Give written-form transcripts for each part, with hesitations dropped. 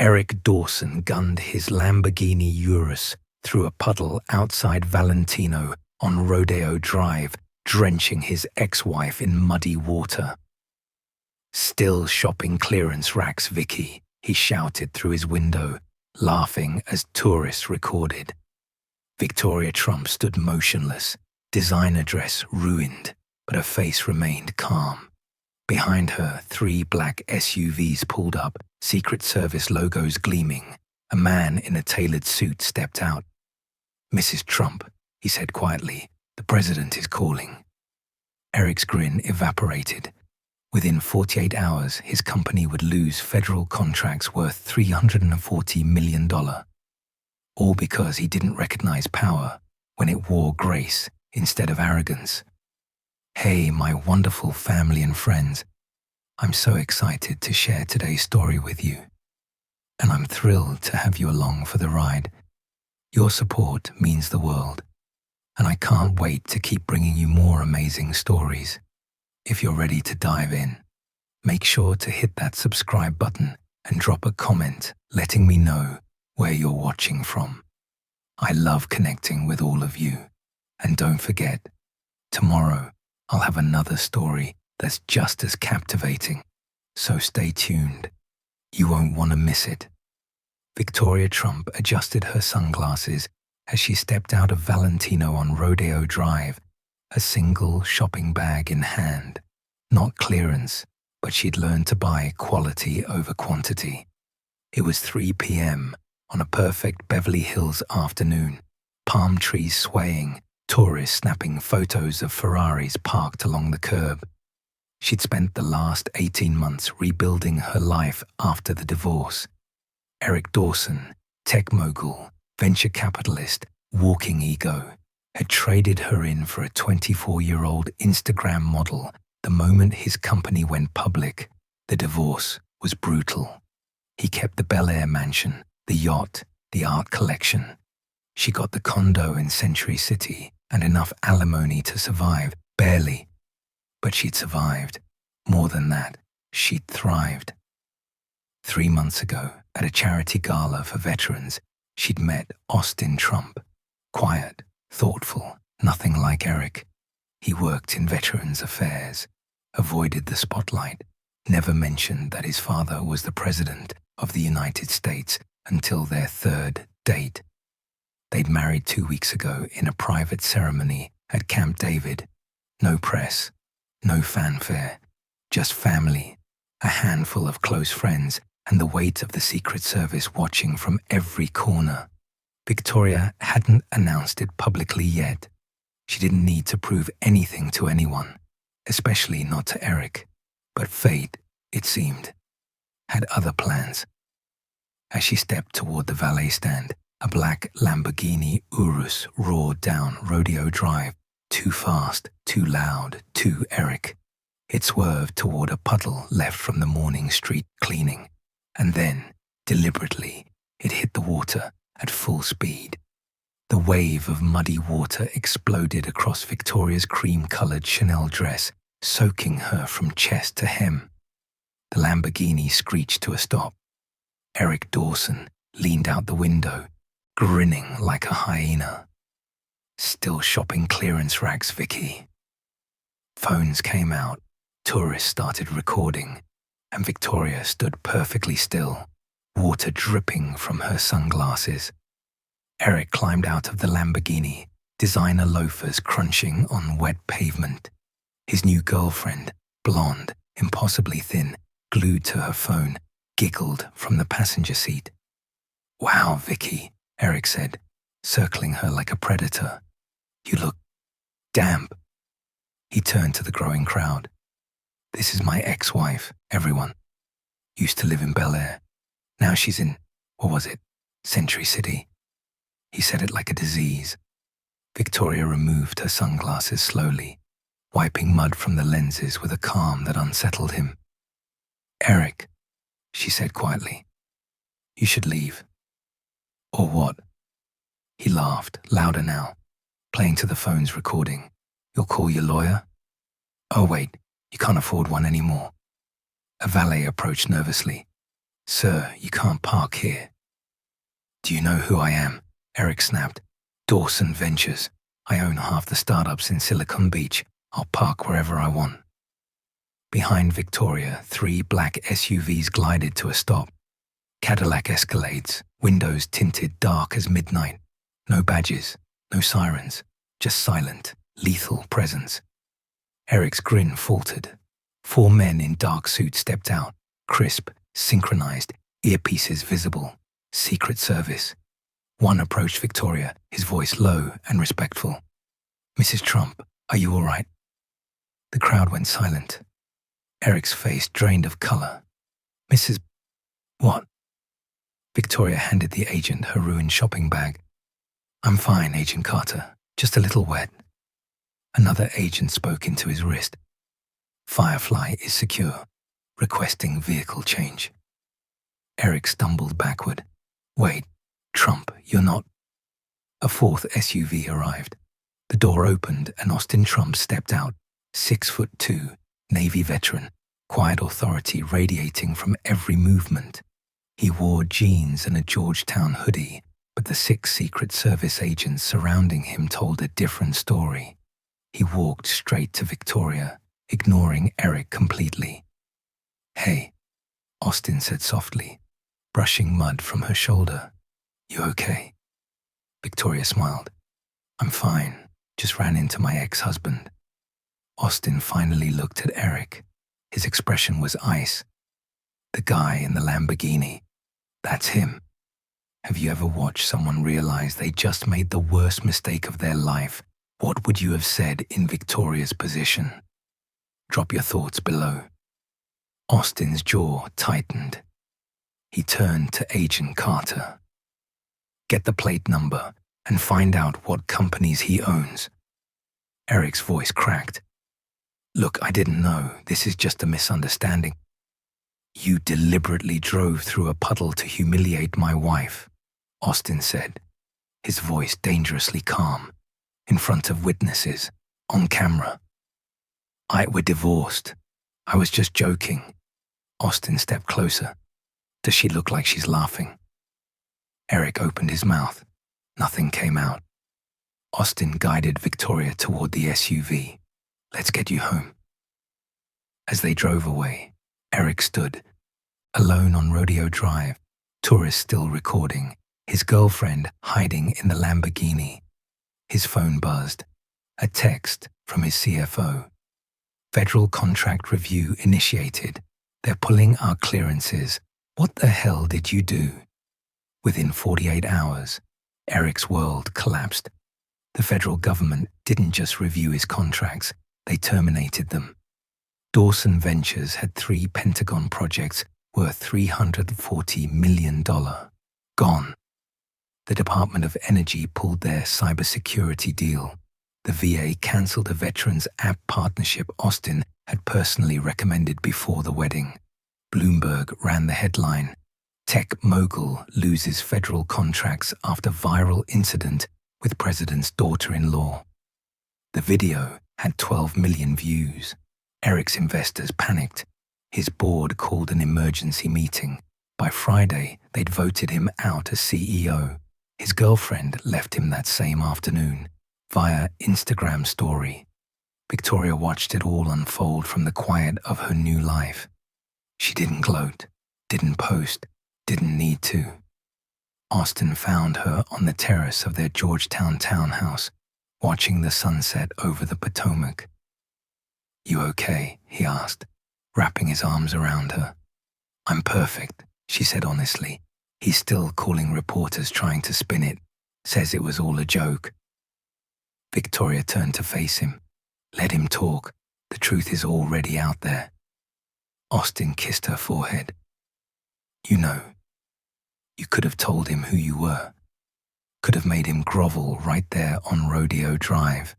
Eric Dawson gunned his Lamborghini Urus through a puddle outside Valentino on Rodeo Drive, drenching his ex-wife in muddy water. "Still shopping clearance racks, Vicky," he shouted through his window, laughing as tourists recorded. Victoria Trump stood motionless, designer dress ruined, but her face remained calm. Behind her, 3 black SUVs pulled up, Secret Service logos gleaming. A man in a tailored suit stepped out. "Mrs. Trump," he said quietly, "the president is calling." Eric's grin evaporated. Within 48 hours, his company would lose federal contracts worth $340 million. All because he didn't recognize power when it wore grace instead of arrogance. Hey, my wonderful family and friends. I'm so excited to share today's story with you. And I'm thrilled to have you along for the ride. Your support means the world. And I can't wait to keep bringing you more amazing stories. If you're ready to dive in, make sure to hit that subscribe button and drop a comment letting me know where you're watching from. I love connecting with all of you. And don't forget, tomorrow I'll have another story that's just as captivating. So stay tuned. You won't want to miss it. Victoria Trump adjusted her sunglasses as she stepped out of Valentino on Rodeo Drive, a single shopping bag in hand. Not clearance, but she'd learned to buy quality over quantity. It was 3 p.m. on a perfect Beverly Hills afternoon, palm trees swaying, tourists snapping photos of Ferraris parked along the curb. She'd spent the last 18 months rebuilding her life after the divorce. Eric Dawson, tech mogul, venture capitalist, walking ego, had traded her in for a 24-year-old Instagram model the moment his company went public. The divorce was brutal. He kept the Bel Air mansion, the yacht, the art collection. She got the condo in Century City and enough alimony to survive, barely. But she'd survived. More than that, she'd thrived. 3 months ago, at a charity gala for veterans, she'd met Austin Trump. Quiet, thoughtful, nothing like Eric. He worked in veterans affairs, avoided the spotlight, never mentioned that his father was the president of the United States until their 3rd date. They'd married 2 weeks ago in a private ceremony at Camp David. No press, no fanfare, just family, a handful of close friends, and the weight of the Secret Service watching from every corner. Victoria hadn't announced it publicly yet. She didn't need to prove anything to anyone, especially not to Eric. But fate, it seemed, had other plans. As she stepped toward the valet stand, a black Lamborghini Urus roared down Rodeo Drive, too fast, too loud, too Eric. It swerved toward a puddle left from the morning street cleaning, and then, deliberately, it hit the water at full speed. The wave of muddy water exploded across Victoria's cream-colored Chanel dress, soaking her from chest to hem. The Lamborghini screeched to a stop. Eric Dawson leaned out the window, grinning like a hyena. "Still shopping clearance racks, Vicky." Phones came out, tourists started recording, and Victoria stood perfectly still, water dripping from her sunglasses. Eric climbed out of the Lamborghini, designer loafers crunching on wet pavement. His new girlfriend, blonde, impossibly thin, glued to her phone, giggled from the passenger seat. "Wow, Vicky," Eric said, circling her like a predator. "You look damp." He turned to the growing crowd. "This is my ex-wife, everyone. Used to live in Bel Air. Now she's in, what was it, Century City." He said it like a disease. Victoria removed her sunglasses slowly, wiping mud from the lenses with a calm that unsettled him. "Eric," she said quietly, "you should leave." "Or what?" He laughed, louder now, playing to the phone's recording. "You'll call your lawyer?" "Oh wait, you can't afford one anymore." A valet approached nervously. "Sir, you can't park here." "Do you know who I am?" Eric snapped. "Dawson Ventures. I own half the startups in Silicon Beach. I'll park wherever I want." Behind Victoria, 3 black SUVs glided to a stop. Cadillac Escalades, windows tinted dark as midnight. No badges, no sirens, just silent, lethal presence. Eric's grin faltered. 4 men in dark suits stepped out, crisp, synchronized, earpieces visible. Secret Service. One approached Victoria, his voice low and respectful. "Mrs. Trump, are you all right?" The crowd went silent. Eric's face drained of color. "Mrs. What?" Victoria handed the agent her ruined shopping bag. "I'm fine, Agent Carter. Just a little wet." Another agent spoke into his wrist. "Firefly is secure. Requesting vehicle change." Eric stumbled backward. "Wait, Trump, you're not..." A 4th SUV arrived. The door opened and Austin Trump stepped out, 6'2", Navy veteran, quiet authority radiating from every movement. He wore jeans and a Georgetown hoodie, but the 6 Secret Service agents surrounding him told a different story. He walked straight to Victoria, ignoring Eric completely. "Hey," Austin said softly, brushing mud from her shoulder. "You okay?" Victoria smiled. "I'm fine. Just ran into my ex-husband." Austin finally looked at Eric. His expression was ice. "The guy in the Lamborghini. That's him. Have you ever watched someone realize they just made the worst mistake of their life? What would you have said in Victoria's position? Drop your thoughts below." Austin's jaw tightened. He turned to Agent Carter. "Get the plate number and find out what companies he owns." Eric's voice cracked. "Look, I didn't know. This is just a misunderstanding. You deliberately drove through a puddle to humiliate my wife," Austin said, his voice dangerously calm, "in front of witnesses, on camera." We're divorced. I was just joking." Austin stepped closer. "Does she look like she's laughing?" Eric opened his mouth. Nothing came out. Austin guided Victoria toward the SUV. "Let's get you home." As they drove away, Eric stood, alone on Rodeo Drive, tourists still recording, his girlfriend hiding in the Lamborghini. His phone buzzed. A text from his CFO. "Federal contract review initiated. They're pulling our clearances. What the hell did you do?" Within 48 hours, Eric's world collapsed. The federal government didn't just review his contracts, they terminated them. Dawson Ventures had 3 Pentagon projects worth $340 million. Gone. The Department of Energy pulled their cybersecurity deal. The VA canceled a veterans app partnership Austin had personally recommended before the wedding. Bloomberg ran the headline, "Tech mogul loses federal contracts after viral incident with president's daughter-in-law." The video had 12 million views. Eric's investors panicked. His board called an emergency meeting. By Friday, they'd voted him out as CEO. His girlfriend left him that same afternoon, via Instagram story. Victoria watched it all unfold from the quiet of her new life. She didn't gloat, didn't post, didn't need to. Austin found her on the terrace of their Georgetown townhouse, watching the sunset over the Potomac. "You okay?" he asked, wrapping his arms around her. "I'm perfect," she said honestly. "He's still calling reporters trying to spin it. Says it was all a joke." Victoria turned to face him. "Let him talk. The truth is already out there." Austin kissed her forehead. "You know, you could have told him who you were. Could have made him grovel right there on Rodeo Drive."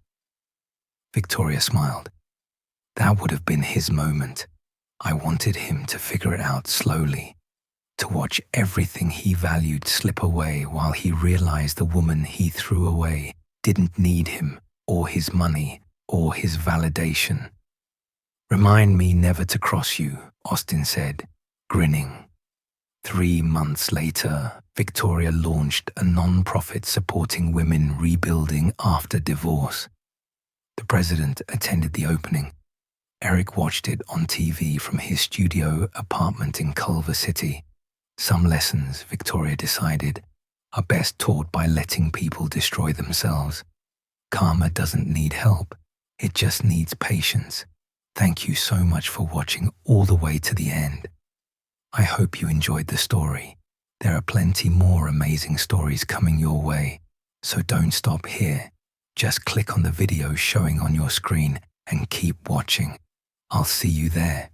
Victoria smiled. "That would have been his moment. I wanted him to figure it out slowly, to watch everything he valued slip away while he realized the woman he threw away didn't need him or his money or his validation." "Remind me never to cross you," Austin said, grinning. 3 months later, Victoria launched a non-profit supporting women rebuilding after divorce. The president attended the opening. Eric watched it on TV from his studio apartment in Culver City. Some lessons, Victoria decided, are best taught by letting people destroy themselves. Karma doesn't need help. It just needs patience. Thank you so much for watching all the way to the end. I hope you enjoyed the story. There are plenty more amazing stories coming your way, so don't stop here. Just click on the video showing on your screen and keep watching. I'll see you there.